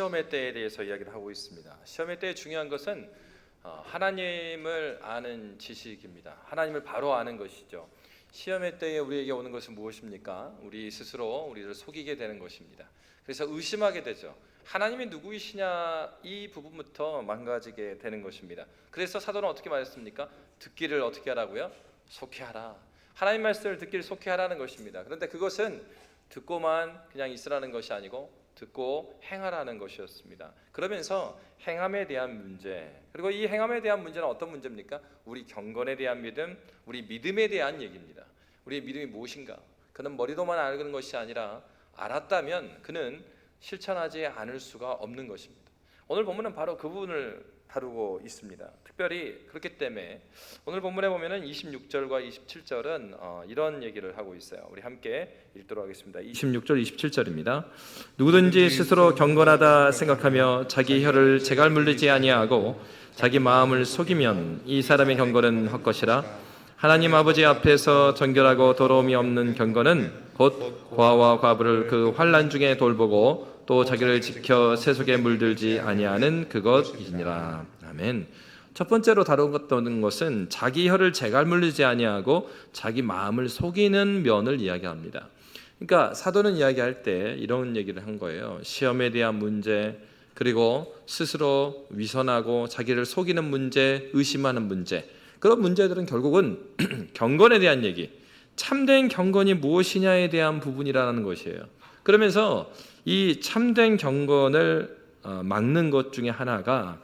시험의 때에 대해서 이야기를 하고 있습니다. 시험의 때에 중요한 것은 하나님을 아는 지식입니다. 하나님을 바로 아는 것이죠. 시험의 때에 우리에게 오는 것은 무엇입니까? 우리 스스로 우리를 속이게 되는 것입니다. 그래서 의심하게 되죠. 하나님이 누구이시냐, 이 부분부터 망가지게 되는 것입니다. 그래서 사도는 어떻게 말했습니까? 듣기를 어떻게 하라고요? 속히하라. 하나님 말씀을 듣기를 속히하라는 것입니다. 그런데 그것은 듣고만 그냥 있으라는 것이 아니고 듣고 행하라는 것이었습니다. 그러면서 행함에 대한 문제, 그리고 이 행함에 대한 문제는 어떤 문제입니까? 우리 경건에 대한 믿음, 우리 믿음에 대한 얘기입니다. 우리의 믿음이 무엇인가? 그는 머리로만 아는 것이 아니라 알았다면 그는 실천하지 않을 수가 없는 것입니다. 오늘 본문은 바로 그 부분을 다루고 있습니다. 특별히 그렇기 때문에 오늘 본문에 보면은 26절과 27절은 이런 얘기를 하고 있어요. 우리 함께 읽도록 하겠습니다. 26절 27절입니다. 누구든지 스스로 경건하다 생각하며 자기 혀를 재갈 물리지 아니하고 자기 마음을 속이면 이 사람의 경건은 헛것이라. 하나님 아버지 앞에서 정결하고 더러움이 없는 경건은 곧 과와 과부를 그 환난 중에 돌보고 또 자기를 지켜 세속에 물들지 아니하는 그것이니라. 아멘. 첫 번째로 다루었던 것은 자기 혀를 재갈 물리지 아니하고 자기 마음을 속이는 면을 이야기합니다. 그러니까 사도는 이야기할 때 이런 얘기를 한 거예요. 시험에 대한 문제, 그리고 스스로 위선하고 자기를 속이는 문제, 의심하는 문제, 그런 문제들은 결국은 경건에 대한 얘기, 참된 경건이 무엇이냐에 대한 부분이라는 것이에요. 그러면서 이 참된 경건을 막는 것 중에 하나가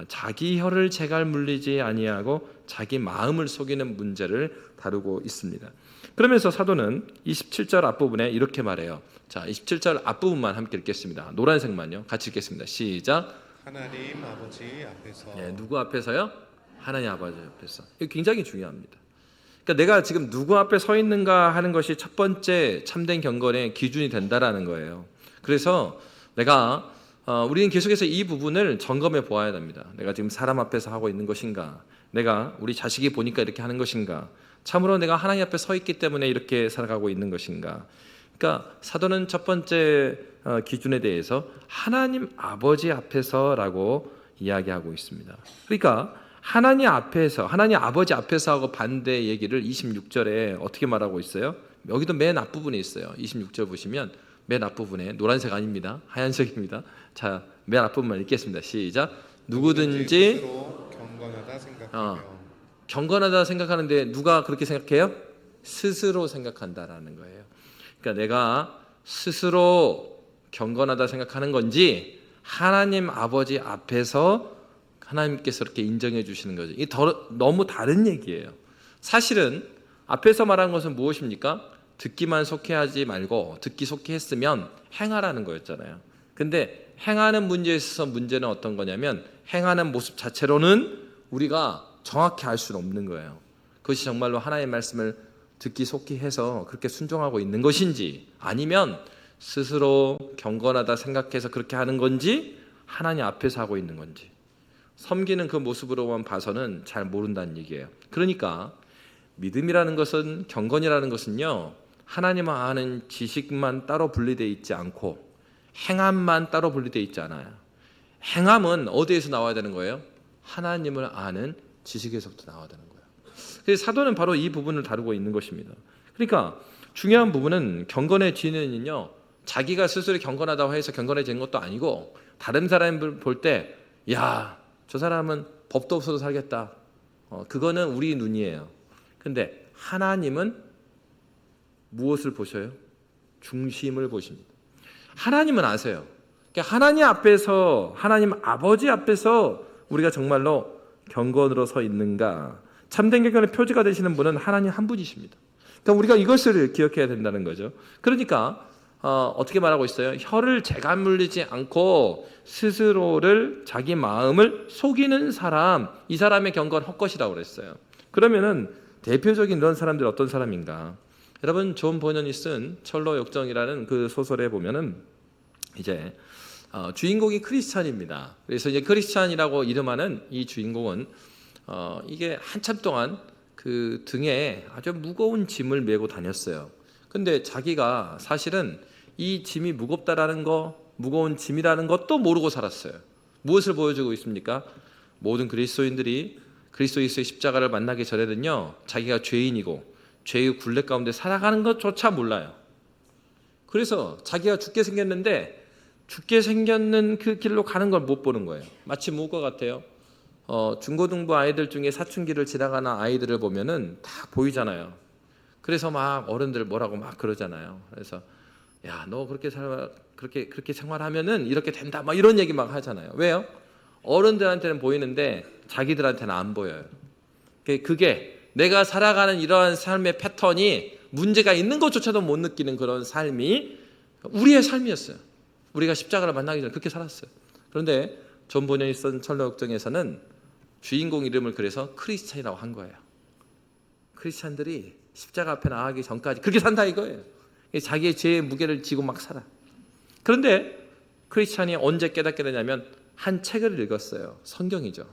자기 혀를 재갈 물리지 아니하고 자기 마음을 속이는 문제를 다루고 있습니다. 그러면서 사도는 27절 앞부분에 이렇게 말해요. 자, 27절 앞부분만 함께 읽겠습니다. 노란색만요. 같이 읽겠습니다. 시작. 하나님 아버지 앞에서. 네, 누구 앞에서요? 하나님 아버지 앞에서. 이거 굉장히 중요합니다. 그러니까 내가 지금 누구 앞에 서 있는가 하는 것이 첫 번째 참된 경건의 기준이 된다라는 거예요. 그래서 내가 우리는 계속해서 이 부분을 점검해 보아야 됩니다. 내가 지금 사람 앞에서 하고 있는 것인가? 내가 우리 자식이 보니까 이렇게 하는 것인가? 참으로 내가 하나님 앞에 서 있기 때문에 이렇게 살아가고 있는 것인가? 그러니까 사도는 첫 번째 기준에 대해서 하나님 아버지 앞에서라고 이야기하고 있습니다. 그러니까 하나님 앞에서, 하나님 아버지 앞에서 하고 반대 얘기를 26절에 어떻게 말하고 있어요? 여기도 맨 앞부분에 있어요. 26절 보시면 맨 앞부분에 노란색 아닙니다. 하얀색입니다. 자, 맨 앞부분만 읽겠습니다. 시작. 누구든지 경건하다 생각하며. 경건하다 생각하는데 누가 그렇게 생각해요? 스스로 생각한다라는 거예요. 그러니까 내가 스스로 경건하다 생각하는 건지 하나님 아버지 앞에서 하나님께서 이렇게 인정해 주시는 거죠. 이게 너무 다른 얘기예요. 사실은 앞에서 말한 것은 무엇입니까? 듣기만 속해 하지 말고 듣기 속해 했으면 행하라는 거였잖아요. 근데 행하는 문제에 있어서 문제는 어떤 거냐면 행하는 모습 자체로는 우리가 정확히 알 수는 없는 거예요. 그것이 정말로 하나님의 말씀을 듣기 속히 해서 그렇게 순종하고 있는 것인지, 아니면 스스로 경건하다 생각해서 그렇게 하는 건지, 하나님 앞에서 하고 있는 건지, 섬기는 그 모습으로만 봐서는 잘 모른다는 얘기예요. 그러니까 믿음이라는 것은, 경건이라는 것은요, 하나님을 아는 지식만 따로 분리되어 있지 않고 행함만 따로 분리되어 있지 않아요. 행함은 어디에서 나와야 되는 거예요? 하나님을 아는 지식에서부터 나와야 되는 거예요. 그래서 사도는 바로 이 부분을 다루고 있는 것입니다. 그러니까 중요한 부분은 경건의 진은요, 자기가 스스로 경건하다고 해서 경건해지는 것도 아니고, 다른 사람을 볼 때 야, 저 사람은 법도 없어도 살겠다, 그거는 우리 눈이에요. 근데 하나님은 무엇을 보셔요? 중심을 보십니다. 하나님은 아세요. 그러니까 하나님 앞에서, 하나님 아버지 앞에서 우리가 정말로 경건으로 서 있는가, 참된 경건의 표지가 되시는 분은 하나님 한 분이십니다. 그러니까 우리가 이것을 기억해야 된다는 거죠. 그러니까 어떻게 말하고 있어요? 혀를 재갈 물리지 않고 스스로를, 자기 마음을 속이는 사람, 이 사람의 경건은 헛것이라고 그랬어요. 그러면은 대표적인 이런 사람들이 어떤 사람인가? 여러분, 존 버년이 쓴 철로 역정이라는 그 소설에 보면은 이제 주인공이 크리스찬입니다. 그래서 이제 크리스찬이라고 이름하는 이 주인공은 이게 한참 동안 그 등에 아주 무거운 짐을 메고 다녔어요. 근데 자기가 사실은 이 짐이 무겁다라는 거, 무거운 짐이라는 것도 모르고 살았어요. 무엇을 보여주고 있습니까? 모든 그리스도인들이 그리스도 예수의 십자가를 만나기 전에는요, 자기가 죄인이고 죄의 굴레 가운데 살아가는 것조차 몰라요. 그래서 자기가 죽게 생겼는데 죽게 생겼는 그 길로 가는 걸 못 보는 거예요. 마치 무엇과 같아요? 중고등부 아이들 중에 사춘기를 지나가는 아이들을 보면은 다 보이잖아요. 그래서 막 어른들 뭐라고 막 그러잖아요. 그래서 야, 너 그렇게 그렇게 생활하면은 이렇게 된다, 막 이런 얘기 막 하잖아요. 왜요? 어른들한테는 보이는데 자기들한테는 안 보여요. 그게 내가 살아가는 이러한 삶의 패턴이 문제가 있는 것조차도 못 느끼는 그런 삶이 우리의 삶이었어요. 우리가 십자가를 만나기 전에 그렇게 살았어요. 그런데 존 보년이 쓴 철로역정에서는 주인공 이름을 그래서 크리스찬이라고 한 거예요. 크리스찬들이 십자가 앞에 나가기 전까지 그렇게 산다 이거예요. 자기의 죄의 무게를 지고 막 살아. 그런데 크리스찬이 언제 깨닫게 되냐면 한 책을 읽었어요. 성경이죠.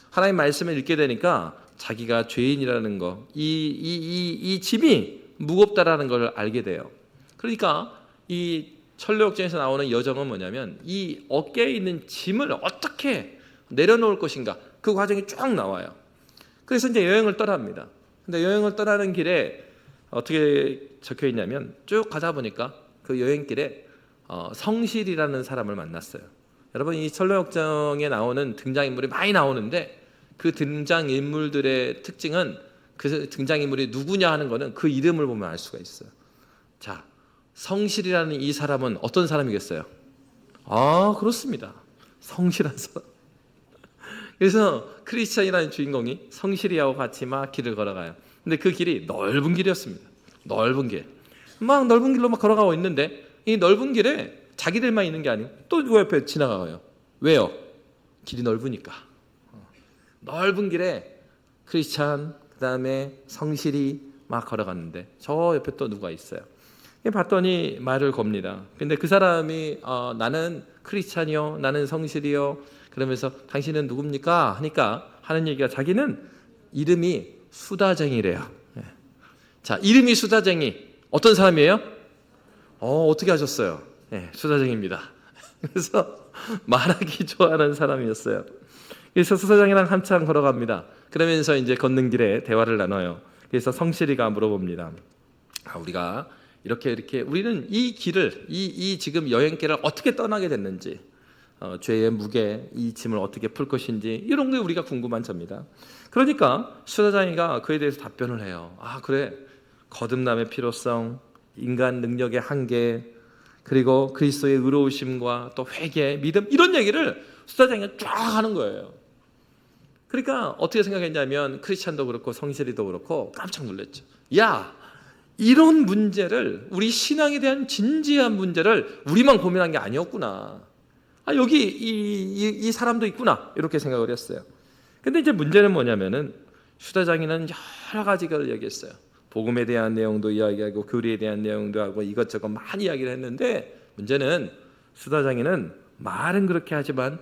하나님 말씀을 읽게 되니까 자기가 죄인이라는 거, 이 짐이 무겁다라는 걸 알게 돼요. 그러니까 이 철로역정에서 나오는 여정은 뭐냐면 이 어깨에 있는 짐을 어떻게 내려놓을 것인가, 그 과정이 쭉 나와요. 그래서 이제 여행을 떠납니다. 근데 여행을 떠나는 길에 어떻게 적혀 있냐면 쭉 가다 보니까 그 여행길에 성실이라는 사람을 만났어요. 여러분, 이 철로역정에 나오는 등장인물이 많이 나오는데 그 등장인물들의 특징은 그 등장인물이 누구냐 하는 거는 그 이름을 보면 알 수가 있어요. 자, 성실이라는 이 사람은 어떤 사람이겠어요? 그렇습니다. 성실한 사람. 그래서 크리스찬이라는 주인공이 성실이하고 같이 막 길을 걸어가요. 근데 그 길이 넓은 길이었습니다. 넓은 길. 막 넓은 길로 막 걸어가고 있는데 이 넓은 길에 자기들만 있는 게 아니고 또 누구 옆에 지나가요. 왜요? 길이 넓으니까. 넓은 길에 크리스찬, 그 다음에 성실이 막 걸어갔는데 저 옆에 또 누가 있어요. 봤더니 말을 겁니다. 근데 그 사람이 나는 크리스찬이요, 나는 성실이요, 그러면서 당신은 누굽니까? 하니까 하는 얘기가 자기는 이름이 수다쟁이래요. 자, 이름이 수다쟁이. 어떤 사람이에요? 어떻게 하셨어요? 수다쟁이입니다. 그래서 말하기 좋아하는 사람이었어요. 그래서 수사장이랑 한참 걸어갑니다. 그러면서 이제 걷는 길에 대화를 나눠요. 그래서 성실이가 물어봅니다. 우리가 이렇게 우리는 이 길을 이 지금 여행길을 어떻게 떠나게 됐는지, 죄의 무게, 이 짐을 어떻게 풀 것인지, 이런 게 우리가 궁금한 점이다. 그러니까 수사장이가 그에 대해서 답변을 해요. 그래, 거듭남의 필요성, 인간 능력의 한계, 그리고 그리스도의 의로우심과 또 회개, 믿음, 이런 얘기를 수사장이가 쫙 하는 거예요. 그러니까 어떻게 생각했냐면 크리스찬도 그렇고 성실이도 그렇고 깜짝 놀랐죠. 야, 이런 문제를, 우리 신앙에 대한 진지한 문제를 우리만 고민한 게 아니었구나. 여기 이 사람도 있구나, 이렇게 생각을 했어요. 근데 이제 문제는 뭐냐면은 수다장이는 여러 가지를 얘기했어요. 복음에 대한 내용도 이야기하고 교리에 대한 내용도 하고 이것저것 많이 이야기를 했는데, 문제는 수다장이는 말은 그렇게 하지만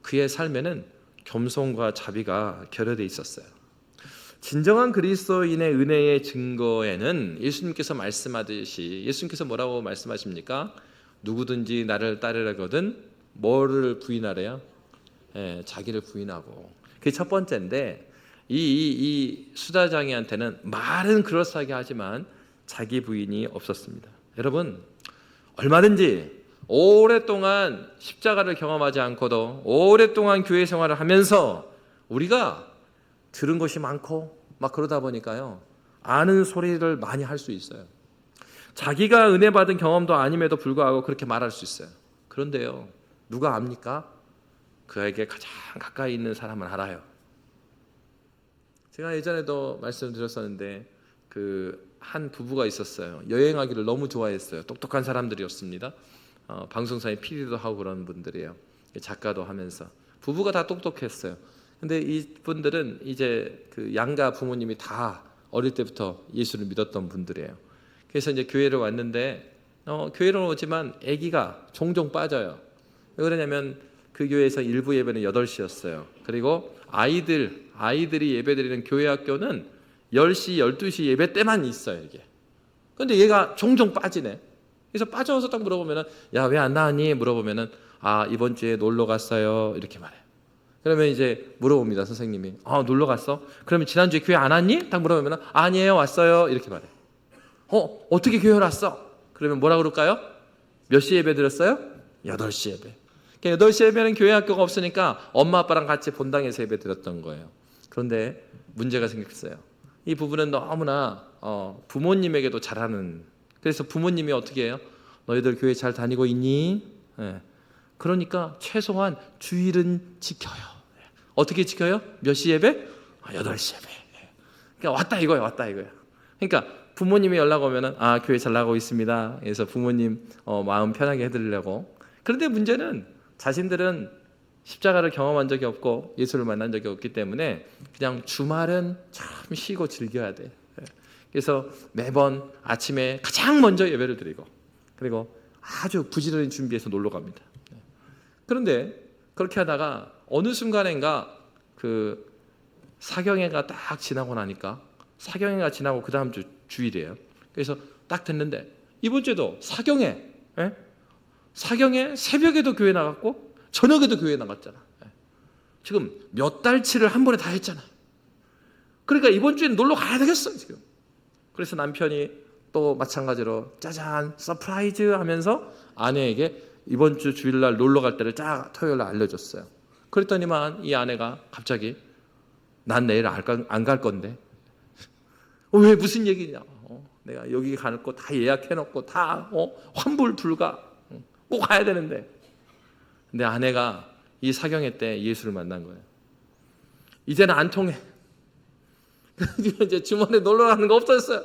그의 삶에는 겸손과 자비가 결여돼 있었어요. 진정한 그리스도인의 은혜의 증거에는 예수님께서 말씀하듯이, 예수님께서 뭐라고 말씀하십니까? 누구든지 나를 따르려거든 뭐를 부인하래요? 자기를 부인하고. 그게 첫 번째인데, 이 수다장이한테는 말은 그럴싸하게 하지만 자기 부인이 없었습니다. 여러분, 얼마든지 오랫동안 십자가를 경험하지 않고도 오랫동안 교회 생활을 하면서 우리가 들은 것이 많고 막 그러다 보니까요, 아는 소리를 많이 할 수 있어요. 자기가 은혜 받은 경험도 아님에도 불구하고 그렇게 말할 수 있어요. 그런데요, 누가 압니까? 그에게 가장 가까이 있는 사람은 알아요. 제가 예전에도 말씀드렸었는데 그 한 부부가 있었어요. 여행하기를 너무 좋아했어요. 똑똑한 사람들이었습니다. 방송사에 PD도 하고 그런 분들이에요. 작가도 하면서 부부가 다 똑똑했어요. 근데 이 분들은 이제 그 양가 부모님이 다 어릴 때부터 예수를 믿었던 분들이에요. 그래서 이제 교회를 왔는데 교회를 오지만 아기가 종종 빠져요. 왜 그러냐면 그 교회에서 일부 예배는 8시였어요. 그리고 아이들이 예배드리는 교회 학교는 10시, 12시 예배 때만 있어요, 이게. 근데 얘가 종종 빠지네. 그래서 빠져서 딱 물어보면은 야, 왜 안 나왔니? 물어보면은 아, 이번 주에 놀러 갔어요. 이렇게 말해요. 그러면 이제 물어봅니다. 선생님이. 아, 놀러 갔어? 그러면 지난주에 교회 안 왔니? 딱 물어보면은 아니에요. 왔어요. 이렇게 말해요. 어떻게 교회 왔어? 그러면 뭐라 그럴까요? 몇 시 예배 드렸어요? 8시 예배. 8시 예배는 교회 학교가 없으니까 엄마 아빠랑 같이 본당에서 예배 드렸던 거예요. 그런데 문제가 생겼어요. 이 부분은 너무나 부모님에게도 잘하는, 그래서 부모님이 어떻게 해요? 너희들 교회 잘 다니고 있니? 네. 그러니까 최소한 주일은 지켜요. 어떻게 지켜요? 몇 시 예배? 8시 예배. 그러니까 왔다 이거예요. 왔다 이거예요. 그러니까 부모님이 연락 오면은 아, 교회 잘 나가고 있습니다. 그래서 부모님 마음 편하게 해드리려고. 그런데 문제는 자신들은 십자가를 경험한 적이 없고 예수를 만난 적이 없기 때문에 그냥 주말은 참 쉬고 즐겨야 돼. 그래서 매번 아침에 가장 먼저 예배를 드리고 그리고 아주 부지런히 준비해서 놀러 갑니다. 그런데 그렇게 하다가 어느 순간인가 그 사경회가 딱 지나고 나니까 사경회가 지나고 그 다음 주 주일이에요. 그래서 딱 됐는데 이번 주에도 사경회, 사경회 새벽에도 교회 나갔고 저녁에도 교회 나갔잖아. 지금 몇 달치를 한 번에 다 했잖아. 그러니까 이번 주에는 놀러 가야 되겠어 지금. 그래서 남편이 또 마찬가지로 짜잔 서프라이즈 하면서 아내에게 이번 주 주일날 놀러 갈 때를 쫙 토요일날 알려줬어요. 그랬더니만 이 아내가 갑자기 난 내일 안 갈 건데 왜 무슨 얘기냐? 내가 여기 가는 거 다 예약해놓고 다 환불 불가 꼭 가야 되는데. 근데 아내가 이 사경회 때 예수를 만난 거예요. 이제는 안 통해. 이제 주말에 놀러 가는 거 없어졌어요.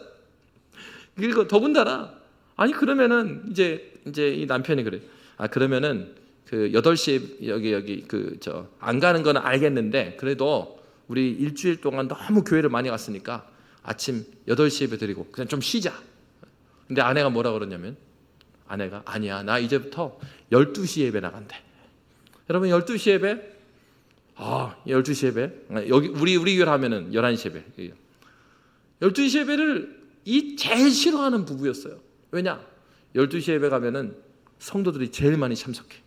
그리고 더군다나 아니 그러면은 이제 이 남편이 그래. 아 그러면은 그 8시에 여기 안 가는 거는 알겠는데 그래도 우리 일주일 동안 너무 교회를 많이 갔으니까 아침 8시 예배 드리고 그냥 좀 쉬자. 근데 아내가 뭐라 그러냐면 아내가 아니야 나 이제부터 12시 예배 나간대. 여러분 12시 예배? 12시 예배? 여기 우리 교회를 하면은 11시 예배. 12시 예배를 제일 싫어하는 부부였어요. 왜냐? 12시 예배 가면은 성도들이 제일 많이 참석해.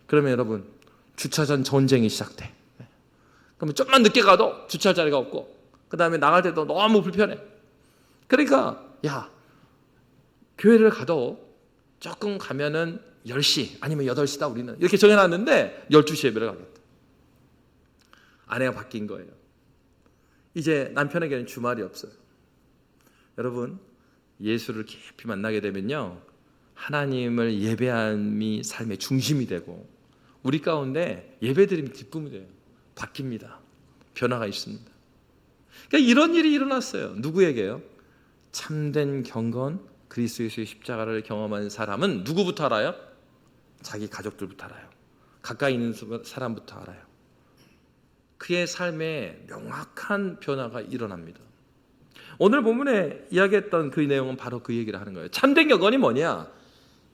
그러면 여러분 주차장 전쟁이 시작돼. 그러면 좀만 늦게 가도 주차할 자리가 없고 그 다음에 나갈 때도 너무 불편해. 그러니까 야 교회를 가도 조금 가면은 10시 아니면 8시다 우리는 이렇게 정해놨는데 12시 예배를 가겠다. 아내가 바뀐 거예요. 이제 남편에게는 주말이 없어요. 여러분 예수를 깊이 만나게 되면요 하나님을 예배함이 삶의 중심이 되고 우리 가운데 예배드림이 기쁨이 돼요. 바뀝니다. 변화가 있습니다. 그러니까 이런 일이 일어났어요. 누구에게요? 참된 경건 그리스도 예수의 십자가를 경험한 사람은 누구부터 알아요? 자기 가족들부터 알아요. 가까이 있는 사람부터 알아요. 그의 삶에 명확한 변화가 일어납니다. 오늘 본문에 이야기했던 그 내용은 바로 그 얘기를 하는 거예요. 참된 경건이 뭐냐?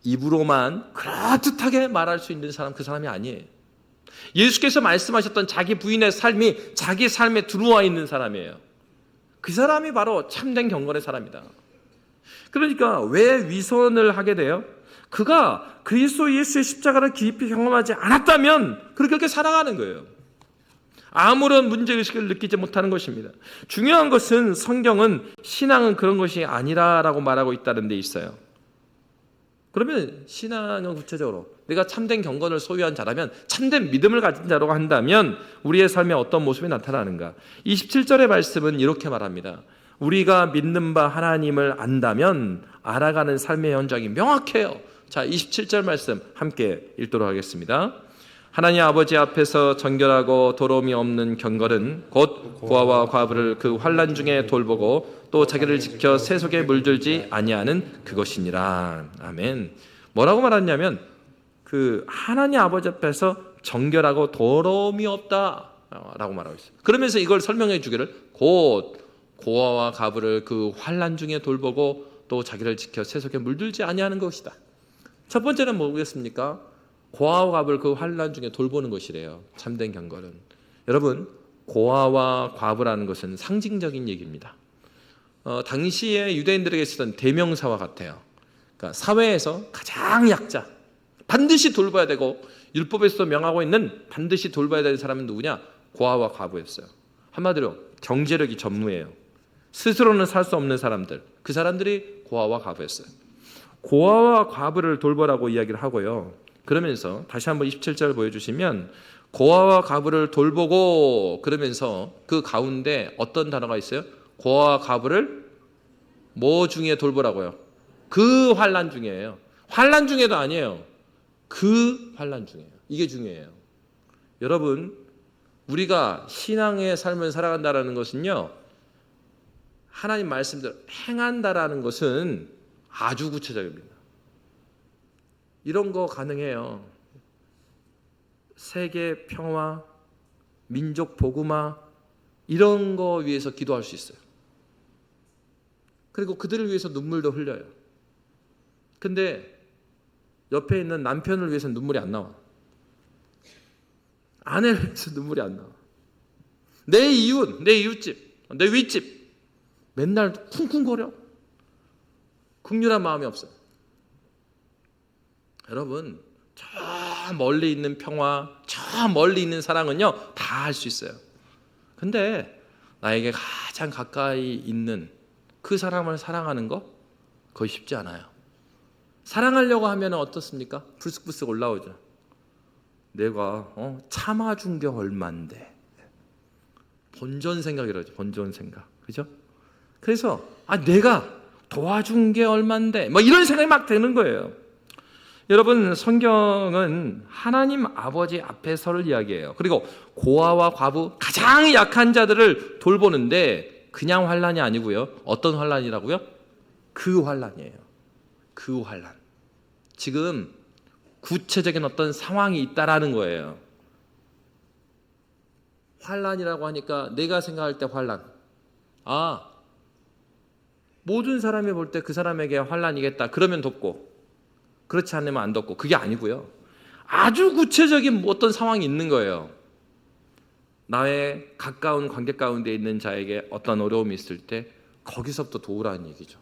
입으로만 그럴듯하게 말할 수 있는 사람 그 사람이 아니에요. 예수께서 말씀하셨던 자기 부인의 삶이 자기 삶에 들어와 있는 사람이에요. 그 사람이 바로 참된 경건의 사람이다. 그러니까 왜 위선을 하게 돼요? 그가 그리스도 예수의 십자가를 깊이 경험하지 않았다면 그렇게 살아가는 거예요. 아무런 문제의식을 느끼지 못하는 것입니다. 중요한 것은 성경은 신앙은 그런 것이 아니라라고 말하고 있다는 데 있어요. 그러면 신앙은 구체적으로 내가 참된 경건을 소유한 자라면 참된 믿음을 가진 자라고 한다면 우리의 삶에 어떤 모습이 나타나는가? 27절의 말씀은 이렇게 말합니다. 우리가 믿는 바 하나님을 안다면 알아가는 삶의 현장이 명확해요. 자, 27절 말씀 함께 읽도록 하겠습니다. 하나님 아버지 앞에서 정결하고 도로움이 없는 경건은 곧 고아와 과부를 그 환난 중에 돌보고 또 자기를 지켜 세속에 물들지 아니하는 그것이니라. 아멘. 뭐라고 말하냐면 그 하나님 아버지 앞에서 정결하고 도로움이 없다라고 말하고 있어요. 그러면서 이걸 설명해 주기를 곧 고아와 과부를 그 환난 중에 돌보고 또 자기를 지켜 세속에 물들지 아니하는 것이다. 첫 번째는 뭐겠습니까? 고아와 과부를 그 환난 중에 돌보는 것이래요. 참된 경건은. 여러분 고아와 과부라는 것은 상징적인 얘기입니다. 당시에 유대인들에게 쓰던 대명사와 같아요. 그러니까 사회에서 가장 약자, 반드시 돌봐야 되고 율법에서 명하고 있는 반드시 돌봐야 되는 사람은 누구냐? 고아와 과부였어요. 한마디로 경제력이 전무해요. 스스로는 살 수 없는 사람들, 그 사람들이 고아와 과부였어요. 고아와 과부를 돌보라고 이야기를 하고요. 그러면서 다시 한번 27절 보여주시면 고아와 과부를 돌보고, 그러면서 그 가운데 어떤 단어가 있어요? 고아와 과부를 뭐 중에 돌보라고요? 그 환난 중이에요. 환난 중에도 아니에요. 그 환난 중이에요. 이게 중요해요. 여러분, 우리가 신앙의 삶을 살아간다는 것은요, 하나님 말씀대로 행한다라는 것은 아주 구체적입니다. 이런 거 가능해요. 세계 평화, 민족 복음화, 이런 거 위해서 기도할 수 있어요. 그리고 그들을 위해서 눈물도 흘려요. 근데 옆에 있는 남편을 위해서 눈물이 안 나와. 아내를 위해서 눈물이 안 나와. 내 이웃, 내 이웃집, 내 윗집 맨날 쿵쿵거려. 긍휼한 마음이 없어요. 여러분, 저 멀리 있는 평화, 저 멀리 있는 사랑은요, 다 할 수 있어요. 근데 나에게 가장 가까이 있는 그 사람을 사랑하는 거 거의 쉽지 않아요. 사랑하려고 하면 어떻습니까? 불쑥불쑥 올라오죠. 내가 참아준 게 얼만데. 본전 생각이라죠. 본전 생각. 그죠? 그래서 내가 도와준 게 얼만데 뭐 이런 생각이 막 드는 거예요. 여러분, 성경은 하나님 아버지 앞에 서를 이야기해요. 그리고 고아와 과부, 가장 약한 자들을 돌보는데 그냥 환난이 아니고요. 어떤 환난이라고요? 그 환난이에요. 그 환난. 지금 구체적인 어떤 상황이 있다라는 거예요. 환난이라고 하니까 내가 생각할 때 환난. 모든 사람이 볼 때 그 사람에게 환난이겠다. 그러면 돕고, 그렇지 않으면 안 돕고. 그게 아니고요. 아주 구체적인 어떤 상황이 있는 거예요. 나의 가까운 관계 가운데 있는 자에게 어떤 어려움이 있을 때 거기서부터 도우라는 얘기죠.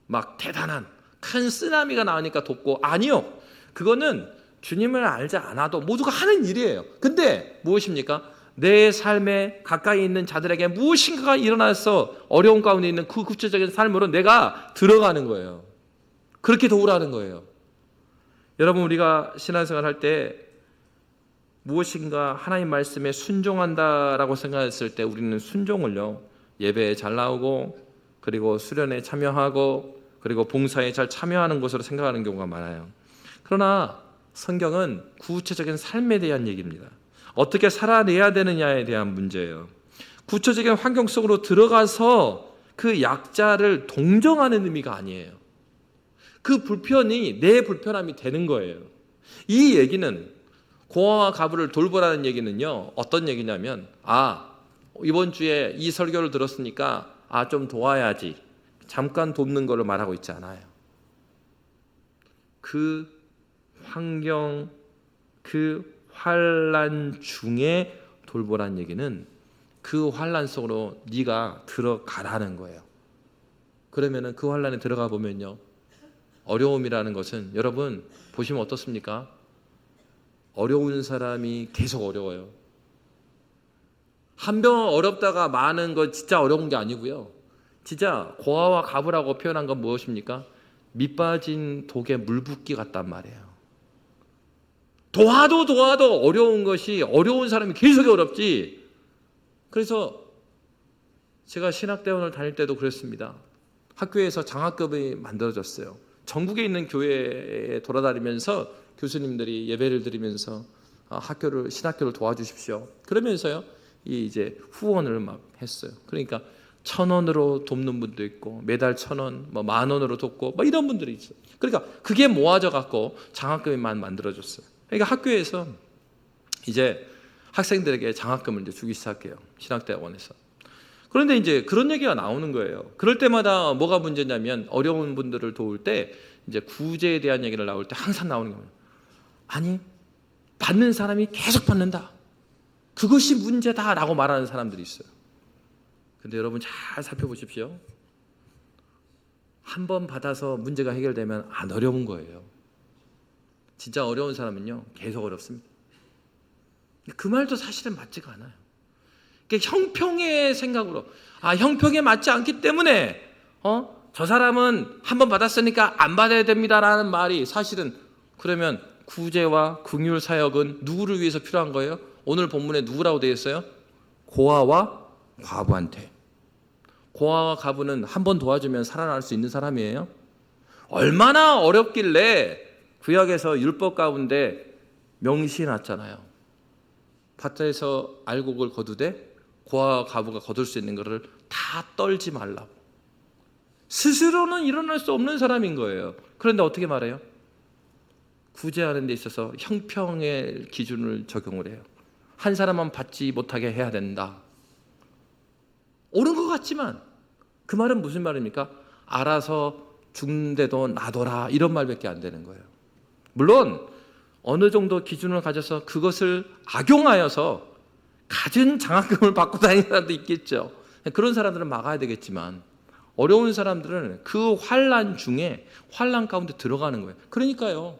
막 대단한 큰 쓰나미가 나오니까 돕고, 아니요. 그거는 주님을 알지 않아도 모두가 하는 일이에요. 근데 무엇입니까? 내 삶에 가까이 있는 자들에게 무엇인가가 일어나서 어려운 가운데 있는 그 구체적인 삶으로 내가 들어가는 거예요. 그렇게 도우라는 거예요. 여러분, 우리가 신앙생활 할 때 무엇인가 하나님 말씀에 순종한다라고 생각했을 때 우리는 순종을요, 예배에 잘 나오고, 그리고 수련에 참여하고, 그리고 봉사에 잘 참여하는 것으로 생각하는 경우가 많아요. 그러나 성경은 구체적인 삶에 대한 얘기입니다. 어떻게 살아내야 되느냐에 대한 문제예요. 구체적인 환경 속으로 들어가서 그 약자를 동정하는 의미가 아니에요. 그 불편이 내 불편함이 되는 거예요. 이 얘기는, 고아와 과부를 돌보라는 얘기는요, 어떤 얘기냐면, 이번 주에 이 설교를 들었으니까 좀 도와야지, 잠깐 돕는 거를 말하고 있지 않아요. 그 환경, 그 환난 중에 돌보라는 얘기는 그 환난 속으로 네가 들어가라는 거예요. 그러면은 그 환난에 들어가 보면요, 어려움이라는 것은, 여러분 보시면 어떻습니까? 어려운 사람이 계속 어려워요. 한 병 어렵다가 많은 거 진짜 어려운 게 아니고요. 진짜 고아와 과부라고 표현한 건 무엇입니까? 밑 빠진 독에 물 붓기 같단 말이에요. 도와도 어려운 것이, 어려운 사람이 계속 어렵지. 그래서 제가 신학대원을 다닐 때도 그랬습니다. 학교에서 장학금이 만들어졌어요. 전국에 있는 교회에 돌아다니면서 교수님들이 예배를 드리면서 신학교를 도와주십시오. 그러면서요, 이제 후원을 막 했어요. 그러니까 1,000원으로 돕는 분도 있고, 매달 1,000원, 10,000원으로 돕고, 이런 분들이 있어요. 그러니까 그게 모아져 갖고 장학금이 만들어졌어요. 그러니까 학교에서 이제 학생들에게 장학금을 이제 주기 시작해요. 신학대학원에서. 그런데 이제 그런 얘기가 나오는 거예요. 그럴 때마다 뭐가 문제냐면, 어려운 분들을 도울 때 이제 구제에 대한 얘기를 나올 때 항상 나오는 거예요. 아니, 받는 사람이 계속 받는다. 그것이 문제다라고 말하는 사람들이 있어요. 근데 여러분 잘 살펴보십시오. 한 번 받아서 문제가 해결되면 안 어려운 거예요. 진짜 어려운 사람은요, 계속 어렵습니다. 그 말도 사실은 맞지가 않아요. 형평의 생각으로, 형평에 맞지 않기 때문에 저 사람은 한 번 받았으니까 안 받아야 됩니다라는 말이 사실은, 그러면 구제와 긍휼 사역은 누구를 위해서 필요한 거예요? 오늘 본문에 누구라고 되어 있어요? 고아와 과부한테. 고아와 과부는 한 번 도와주면 살아날 수 있는 사람이에요. 얼마나 어렵길래 구약에서 율법 가운데 명시해놨잖아요. 밭에서 알곡을 거두되 고아와 과부가 거둘 수 있는 것을 다 떨지 말라고. 스스로는 일어날 수 없는 사람인 거예요. 그런데 어떻게 말해요? 구제하는 데 있어서 형평의 기준을 적용을 해요. 한 사람만 받지 못하게 해야 된다. 옳은 것 같지만 그 말은 무슨 말입니까? 알아서 죽는데도 놔둬라, 이런 말밖에 안 되는 거예요. 물론 어느 정도 기준을 가져서 그것을 악용하여서 갖은 장학금을 받고 다니는 사람도 있겠죠. 그런 사람들은 막아야 되겠지만, 어려운 사람들은 그 환난 중에 환난 가운데 들어가는 거예요. 그러니까요,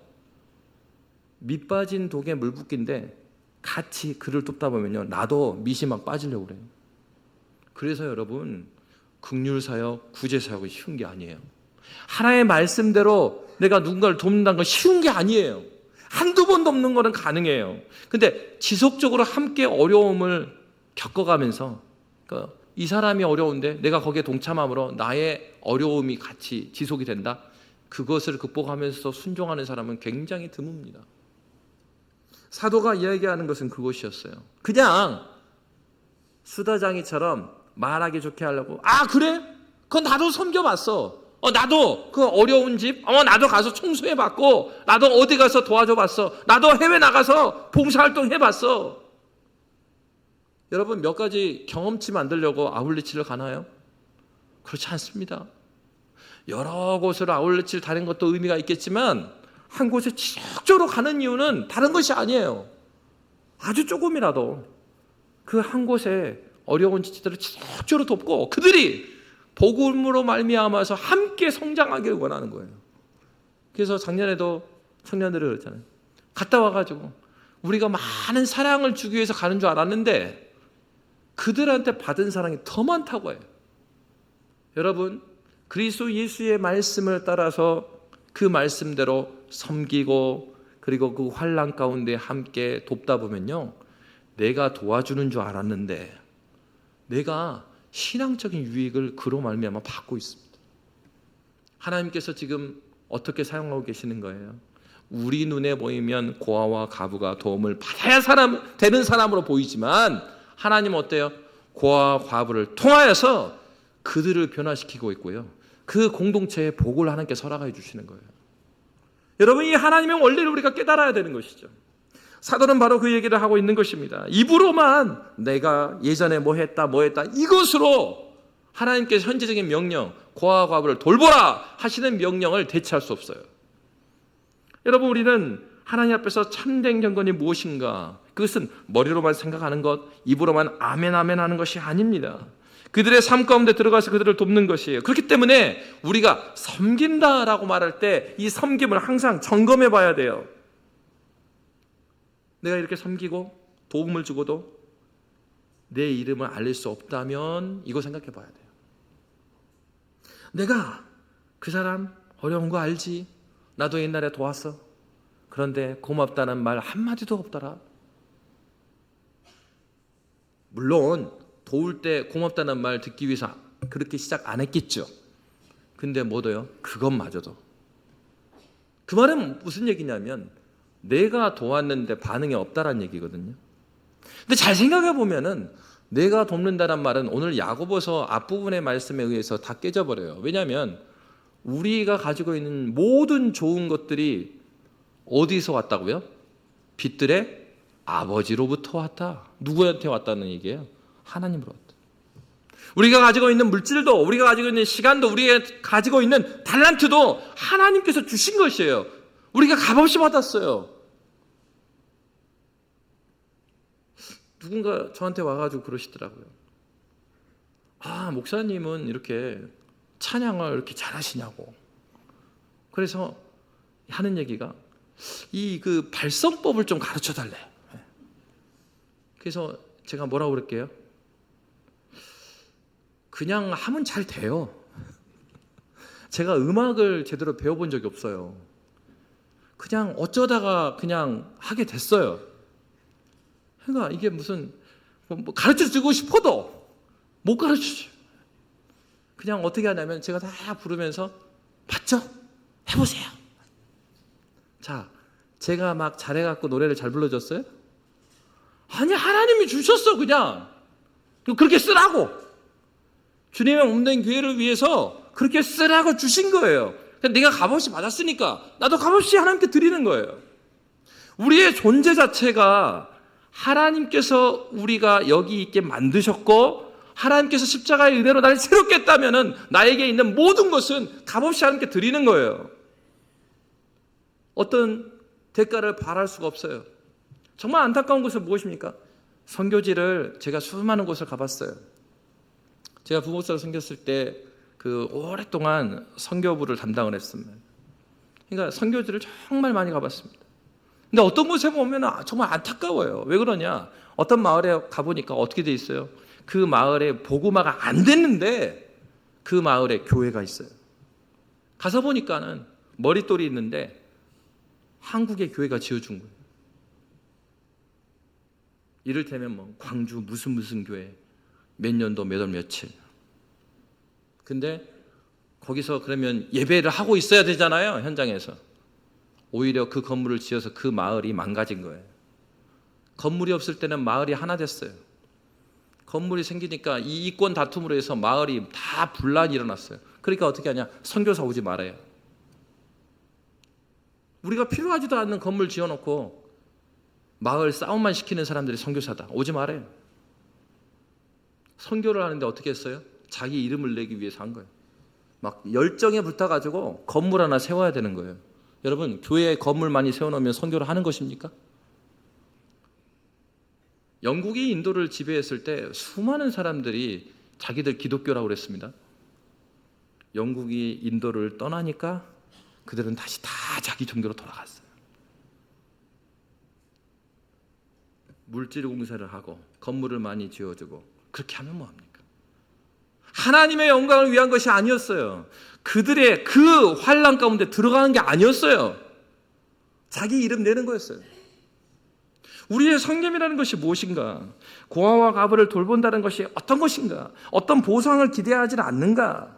밑 빠진 독에 물 붓기인데 같이 그를 돕다 보면요, 나도 밑이 막 빠지려고 그래요. 그래서 여러분, 긍휼 사역, 구제 사역은 쉬운 게 아니에요. 하나님의 말씀대로 내가 누군가를 돕는다는 건 쉬운 게 아니에요. 한두 번 돕는 거는 가능해요. 근데 지속적으로 함께 어려움을 겪어가면서, 그러니까 이 사람이 어려운데 내가 거기에 동참함으로 나의 어려움이 같이 지속이 된다. 그것을 극복하면서 순종하는 사람은 굉장히 드뭅니다. 사도가 이야기하는 것은 그것이었어요. 그냥 수다장이처럼 말하기 좋게 하려고, 그래? 그건 나도 섬겨봤어. 나도 그 어려운 집, 나도 가서 청소해봤고, 나도 어디 가서 도와줘봤어. 나도 해외 나가서 봉사활동 해봤어. 여러분, 몇 가지 경험치 만들려고 아울리치를 가나요? 그렇지 않습니다. 여러 곳을 아울리치를 다니는 것도 의미가 있겠지만, 한 곳에 지속적으로 가는 이유는 다른 것이 아니에요. 아주 조금이라도 그 한 곳에 어려운 지체들을 지속적으로 돕고 그들이 복음으로 말미암아서 함께 성장하기를 원하는 거예요. 그래서 작년에도 청년들을 그랬잖아요. 갔다 와가지고 우리가 많은 사랑을 주기 위해서 가는 줄 알았는데 그들한테 받은 사랑이 더 많다고 해요. 여러분, 그리스도 예수의 말씀을 따라서 그 말씀대로 섬기고 그리고 그 환난 가운데 함께 돕다 보면요, 내가 도와주는 줄 알았는데 내가 신앙적인 유익을 그로 말미암아 받고 있습니다. 하나님께서 지금 어떻게 사용하고 계시는 거예요? 우리 눈에 보이면 고아와 과부가 도움을 받아야 되는 사람으로 보이지만 하나님은 어때요? 고아와 과부를 통하여서 그들을 변화시키고 있고요, 그 공동체에 복을 하나님께 허락해 주시는 거예요. 여러분, 이 하나님의 원리를 우리가 깨달아야 되는 것이죠. 사도는 바로 그 얘기를 하고 있는 것입니다. 입으로만 내가 예전에 뭐 했다 이것으로 하나님께서 현재적인 명령, 고아와 과부를 돌보라 하시는 명령을 대체할 수 없어요. 여러분, 우리는 하나님 앞에서 참된 경건이 무엇인가? 그것은 머리로만 생각하는 것, 입으로만 아멘 아멘 하는 것이 아닙니다. 그들의 삶 가운데 들어가서 그들을 돕는 것이에요. 그렇기 때문에 우리가 섬긴다라고 말할 때 이 섬김을 항상 점검해 봐야 돼요. 내가 이렇게 섬기고 도움을 주고도 내 이름을 알릴 수 없다면 이거 생각해 봐야 돼요. 내가 그 사람 어려운 거 알지? 나도 옛날에 도왔어. 그런데 고맙다는 말 한마디도 없더라. 물론 도울 때 고맙다는 말 듣기 위해서 그렇게 시작 안 했겠죠. 근데 뭐도요? 그것마저도. 그 말은 무슨 얘기냐면 내가 도왔는데 반응이 없다라는 얘기거든요. 근데 잘 생각해 보면은 내가 돕는다는 말은 오늘 야고보서 앞부분의 말씀에 의해서 다 깨져버려요. 왜냐하면 우리가 가지고 있는 모든 좋은 것들이 어디서 왔다고요? 빛들의 아버지로부터 왔다. 누구한테 왔다는 얘기예요? 하나님으로 왔다. 우리가 가지고 있는 물질도, 우리가 가지고 있는 시간도, 우리가 가지고 있는 달란트도 하나님께서 주신 것이에요. 우리가 값없이 받았어요. 누군가 저한테 와가지고 그러시더라고요. 목사님은 이렇게 찬양을 이렇게 잘하시냐고. 그래서 하는 얘기가 이 그 발성법을 좀 가르쳐 달래. 그래서 제가 뭐라고 그럴게요? 그냥 하면 잘 돼요. 제가 음악을 제대로 배워본 적이 없어요. 그냥 어쩌다가 그냥 하게 됐어요. 그러니까 이게 무슨 뭐 가르쳐 주고 싶어도 못 가르쳐줘요. 그냥 어떻게 하냐면 제가 다 부르면서 봤죠? 해보세요. 자, 제가 막 잘해갖고 노래를 잘 불러줬어요? 아니, 하나님이 주셨어. 그냥 그렇게 쓰라고. 주님의 몸된 교회를 위해서 그렇게 쓰라고 주신 거예요. 내가 값없이 받았으니까 나도 값없이 하나님께 드리는 거예요. 우리의 존재 자체가 하나님께서 우리가 여기 있게 만드셨고 하나님께서 십자가의 은혜로 나를 새롭게 했다면 나에게 있는 모든 것은 값없이 하나님께 드리는 거예요. 어떤 대가를 바랄 수가 없어요. 정말 안타까운 것은 무엇입니까? 선교지를 제가 수많은 곳을 가봤어요. 제가 부목사로 섬겼을 때 그 오랫동안 선교부를 담당을 했습니다. 그러니까 선교지를 정말 많이 가봤습니다. 근데 어떤 곳에 보면 정말 안타까워요. 왜 그러냐? 어떤 마을에 가보니까 어떻게 돼 있어요? 그 마을에 복음화가 안 됐는데 그 마을에 교회가 있어요. 가서 보니까는 머릿돌이 있는데 한국의 교회가 지어준 거예요. 이를테면 뭐 광주 무슨 교회 몇 년도 몇 월 며칠. 근데 거기서 그러면 예배를 하고 있어야 되잖아요. 현장에서. 오히려 그 건물을 지어서 그 마을이 망가진 거예요. 건물이 없을 때는 마을이 하나 됐어요. 건물이 생기니까 이 이권 다툼으로 해서 마을이 다 분란이 일어났어요. 그러니까 어떻게 하냐? 선교사 오지 말아요. 우리가 필요하지도 않는 건물 지어놓고 마을 싸움만 시키는 사람들이 선교사다. 오지 말아요. 선교를 하는데 어떻게 했어요? 자기 이름을 내기 위해서 한 거예요. 막 열정에 붙어가지고 건물 하나 세워야 되는 거예요. 여러분, 교회에 건물 많이 세워놓으면 선교를 하는 것입니까? 영국이 인도를 지배했을 때 수많은 사람들이 자기들 기독교라고 그랬습니다. 영국이 인도를 떠나니까 그들은 다시 다 자기 종교로 돌아갔어요. 물질 공사를 하고 건물을 많이 지어주고 그렇게 하면 뭐합니까? 하나님의 영광을 위한 것이 아니었어요. 그들의 그 환난 가운데 들어가는 게 아니었어요. 자기 이름 내는 거였어요. 우리의 성김이라는 것이 무엇인가? 고아와 과부를 돌본다는 것이 어떤 것인가? 어떤 보상을 기대하지는 않는가?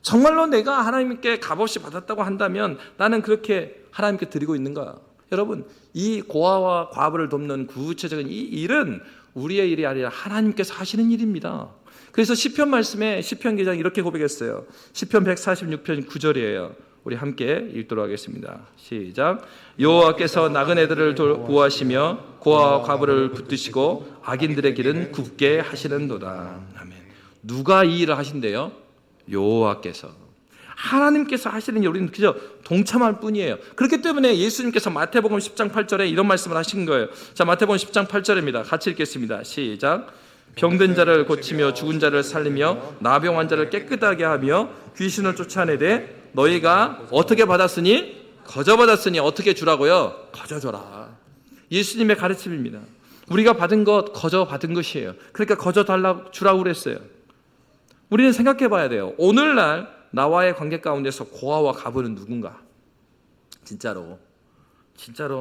정말로 내가 하나님께 값없이 받았다고 한다면 나는 그렇게 하나님께 드리고 있는가? 여러분, 이 고아와 과부를 돕는 구체적인 이 일은 우리의 일이 아니라 하나님께서 하시는 일입니다. 그래서 시편 말씀에 시편 기자는 이렇게 고백했어요. 시편 146편 9절이에요. 우리 함께 읽도록 하겠습니다. 시작. 여호와께서 나그네들을 보호하시며 고아와 과부를 붙드시고 악인들의 길은 굽게 하시는도다. 아멘. 누가 이 일을 하신대요? 여호와께서. 하나님께서 하시는 일 우리는 그저 동참할 뿐이에요. 그렇기 때문에 예수님께서 마태복음 10장 8절에 이런 말씀을 하신 거예요. 자, 마태복음 10장 8절입니다. 같이 읽겠습니다. 시작. 병든 자를 고치며 죽은 자를 살리며 나병한 자를 깨끗하게 하며 귀신을 쫓아내되 너희가 어떻게 받았으니? 거저 받았으니 어떻게 주라고요? 거저 줘라. 예수님의 가르침입니다. 우리가 받은 것 거저 받은 것이에요. 그러니까 거저 주라고 그랬어요. 우리는 생각해 봐야 돼요. 오늘날 나와의 관계 가운데서 고아와 과부는 누군가? 진짜로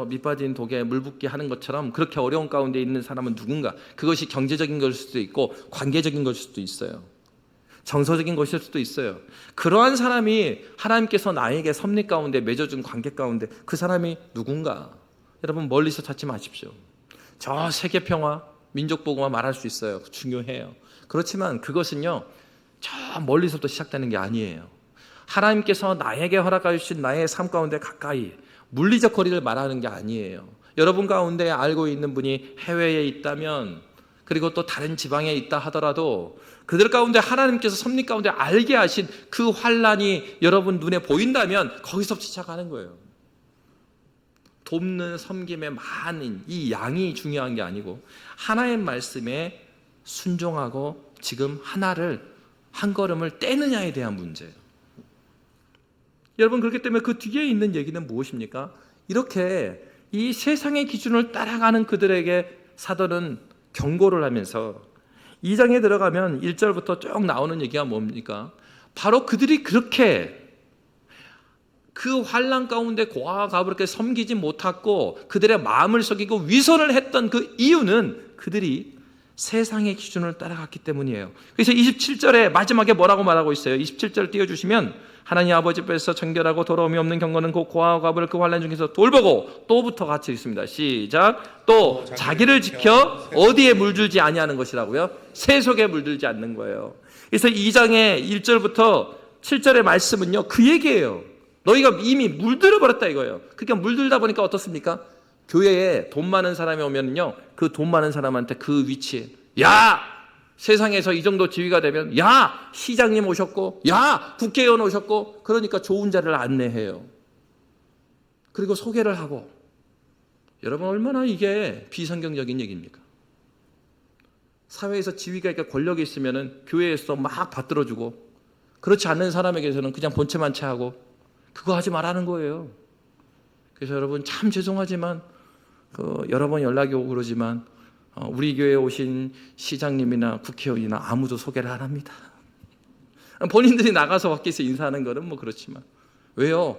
밑빠진 독에 물 붓기 하는 것처럼 그렇게 어려운 가운데 있는 사람은 누군가? 그것이 경제적인 것일 수도 있고 관계적인 것일 수도 있어요. 정서적인 것일 수도 있어요. 그러한 사람이 하나님께서 나에게 섭리 가운데 맺어준 관계 가운데 그 사람이 누군가? 여러분, 멀리서 찾지 마십시오. 저 세계평화, 민족보고만 말할 수 있어요. 중요해요. 그렇지만 그것은요, 저 멀리서부터 시작되는 게 아니에요. 하나님께서 나에게 허락하여 주신 나의 삶 가운데 가까이 물리적 거리를 말하는 게 아니에요. 여러분 가운데 알고 있는 분이 해외에 있다면, 그리고 또 다른 지방에 있다 하더라도 그들 가운데 하나님께서 섭리 가운데 알게 하신 그 환난이 여러분 눈에 보인다면 거기서부터 시작하는 거예요. 돕는 섬김의 많은 이 양이 중요한 게 아니고 하나의 말씀에 순종하고 지금 하나를 한 걸음을 떼느냐에 대한 문제예요. 여러분, 그렇기 때문에 그 뒤에 있는 얘기는 무엇입니까? 이렇게 이 세상의 기준을 따라가는 그들에게 사도는 경고를 하면서 2장에 들어가면 1절부터 쭉 나오는 얘기가 뭡니까? 바로 그들이 그렇게 그 환난 가운데 고아와 가부를 그렇게 섬기지 못하고 그들의 마음을 속이고 위선을 했던 그 이유는 그들이 세상의 기준을 따라갔기 때문이에요. 그래서 27절에 마지막에 뭐라고 말하고 있어요? 27절 띄워주시면 하나님 아버지 께서 정결하고 더러움이 없는 경건은 그 고아와 가부를 그 환난 중에서 돌보고 또부터 같이 있습니다. 시작. 또 자기를 지켜 어디에 물들지 아니하는 것이라고요? 새 속에 물들지 않는 거예요. 그래서 2장의 1절부터 7절의 말씀은요, 그 얘기예요. 너희가 이미 물들어 버렸다 이거예요. 그러니까 물들다 보니까 어떻습니까? 교회에 돈 많은 사람이 오면요, 그 돈 많은 사람한테 그 위치에, 야, 세상에서 이 정도 지위가 되면, 야, 시장님 오셨고, 야, 국회의원 오셨고, 그러니까 좋은 자리를 안내해요. 그리고 소개를 하고. 여러분, 얼마나 이게 비성경적인 얘기입니까? 사회에서 지위가 있고 권력이 있으면은 교회에서 막 받들어주고, 그렇지 않는 사람에게서는 그냥 본체만체하고, 그거 하지 말라는 거예요. 그래서 여러분, 참 죄송하지만 여러 번 연락이 오고 그러지만 우리 교회에 오신 시장님이나 국회의원이나 아무도 소개를 안 합니다. 본인들이 나가서 밖에서 인사하는 거는 뭐 그렇지만, 왜요?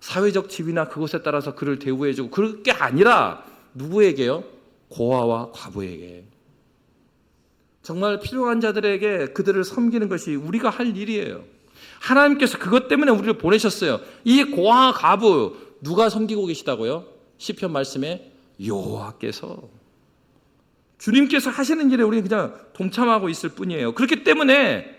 사회적 지위나 그것에 따라서 그를 대우해주고 그럴 게 아니라 누구에게요? 고아와 과부에게. 정말 필요한 자들에게 그들을 섬기는 것이 우리가 할 일이에요. 하나님께서 그것 때문에 우리를 보내셨어요. 이 고아와 과부 누가 섬기고 계시다고요? 시편 말씀에 여호와께서, 주님께서 하시는 일에 우리는 그냥 동참하고 있을 뿐이에요. 그렇기 때문에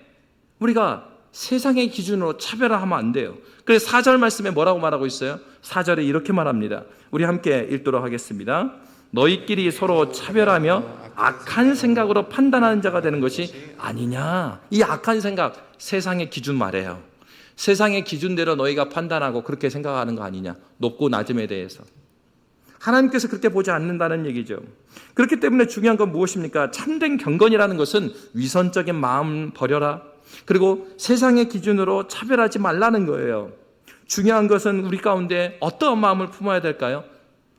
우리가 세상의 기준으로 차별화하면 안 돼요. 그래서 4절 말씀에 뭐라고 말하고 있어요? 4절에 이렇게 말합니다. 우리 함께 읽도록 하겠습니다. 너희끼리 서로 차별하며 악한 생각으로 판단하는 자가 되는 것이 아니냐. 이 악한 생각, 세상의 기준 말이에요. 세상의 기준대로 너희가 판단하고 그렇게 생각하는 거 아니냐. 높고 낮음에 대해서. 하나님께서 그렇게 보지 않는다는 얘기죠. 그렇기 때문에 중요한 건 무엇입니까? 참된 경건이라는 것은 위선적인 마음 버려라. 그리고 세상의 기준으로 차별하지 말라는 거예요. 중요한 것은 우리 가운데 어떠한 마음을 품어야 될까요?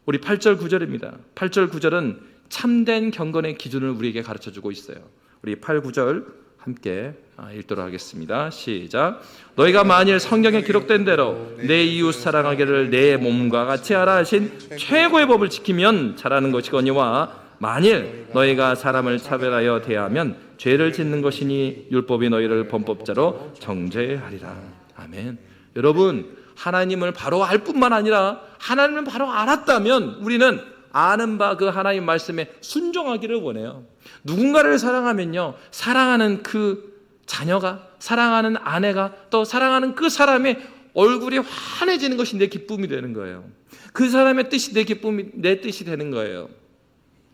우리 8절 9절입니다. 8절 9절은 참된 경건의 기준을 우리에게 가르쳐주고 있어요. 우리 8, 9절 함께 읽도록 하겠습니다. 시작. 너희가 만일 성경에 기록된 대로 내 이웃 사랑하기를 내 몸과 같이 하라 하신 최고의 법을 지키면 잘하는 것이거니와 만일 너희가 사람을 차별하여 대하면 죄를 짓는 것이니 율법이 너희를 범법자로 정죄하리라. 아멘. 여러분, 하나님을 바로 알 뿐만 아니라 하나님을 바로 알았다면 우리는 아는 바 그 하나님 말씀에 순종하기를 원해요. 누군가를 사랑하면요, 사랑하는 그 자녀가, 사랑하는 아내가, 또 사랑하는 그 사람의 얼굴이 환해지는 것이 내 기쁨이 되는 거예요. 그 사람의 뜻이 내 기쁨이 내 뜻이 되는 거예요.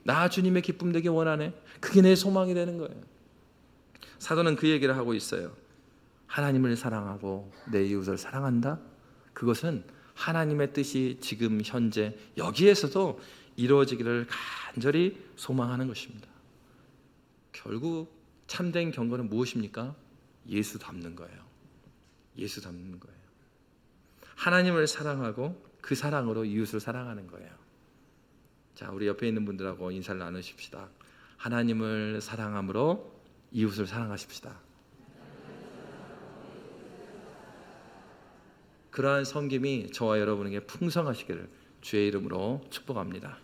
나 주님의 기쁨 되기 원하네. 그게 내 소망이 되는 거예요. 사도는 그 얘기를 하고 있어요. 하나님을 사랑하고 내 이웃을 사랑한다. 그것은 하나님의 뜻이 지금 현재 여기에서도 이루어지기를 간절히 소망하는 것입니다. 결국 참된 경건은 무엇입니까? 예수 닮는 거예요. 예수 닮는 거예요. 하나님을 사랑하고 그 사랑으로 이웃을 사랑하는 거예요. 자, 우리 옆에 있는 분들하고 인사를 나누십시다. 하나님을 사랑함으로 이웃을 사랑하십시다. 그러한 섬김이 저와 여러분에게 풍성하시기를 주의 이름으로 축복합니다.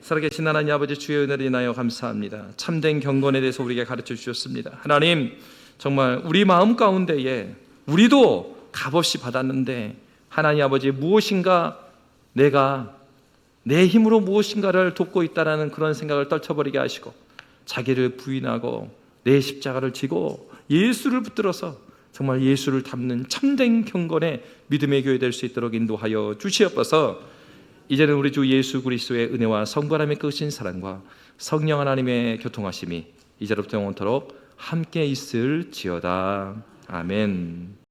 살아계신 하나님 아버지, 주의 은혜를 인하여 감사합니다. 참된 경건에 대해서 우리에게 가르쳐 주셨습니다. 하나님, 정말 우리 마음 가운데에 우리도 값없이 받았는데 하나님 아버지, 무엇인가 내가 내 힘으로 무엇인가를 돕고 있다는 그런 생각을 떨쳐버리게 하시고 자기를 부인하고 내 십자가를 지고 예수를 붙들어서 정말 예수를 닮는 참된 경건의 믿음의 교회 될 수 있도록 인도하여 주시옵소서. 이제는 우리 주 예수 그리스도의 은혜와 성부하나님의 크신 사랑과 성령 하나님의 교통하심이 이제로부터 영원토록 함께 있을지어다. 아멘.